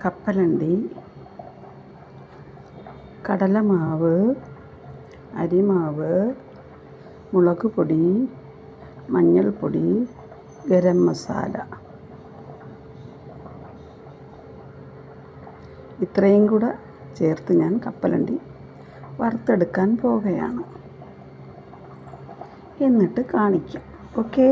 കപ്പലണ്ടി, കടലമാവ്, അരിമാവ്, മുളക് പൊടി, മഞ്ഞൾപ്പൊടി, ഗരം മസാല ഇത്രയും കൂടെ ചേർത്ത് ഞാൻ കപ്പലണ്ടി വറുത്തെടുക്കാൻ പോവുകയാണ്. എന്നിട്ട് കാണിക്കാം. ഓക്കേ.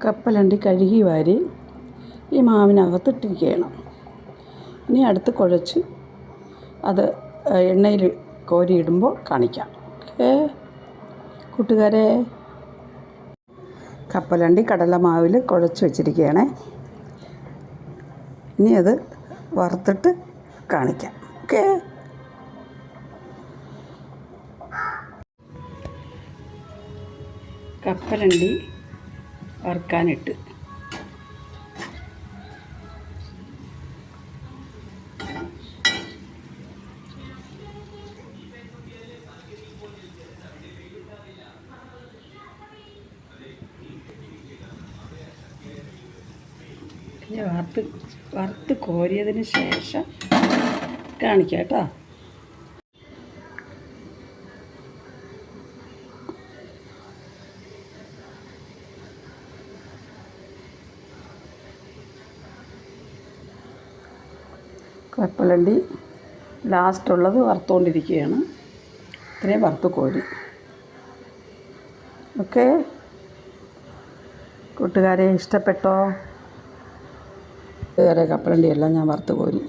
കപ്പലണ്ടി കഴുകി വാരി ഈ മാവിനകത്തിട്ടിരിക്കുകയാണ്. ഇനി അടുത്ത് കുഴച്ച് അത് എണ്ണയിൽ കോരിയിടുമ്പോൾ കാണിക്കാം. ഓക്കേ കൂട്ടുകാരെ. കപ്പലണ്ടി കടലമാവിൽ കുഴച്ച് വെച്ചിരിക്കുകയാണ്. ഇനി അത് വറുത്തിട്ട് കാണിക്കാം. ഓക്കേ. കപ്പലണ്ടി വറുക്കാനിട്ട് ഇനി വറുത്ത് കോരിയതിന് ശേഷം കാണിക്കാം കേട്ടോ. കപ്പലണ്ടി ലാസ്റ്റുള്ളത് വറുത്തുകൊണ്ടിരിക്കുകയാണ്. ഇത്രയും വറുത്ത് കോരി. ഓക്കെ കൂട്ടുകാരെ, ഇഷ്ടപ്പെട്ടോ? കൂട്ടുകാരെ, കപ്പലണ്ടി എല്ലാം ഞാൻ വറുത്ത് കോരി.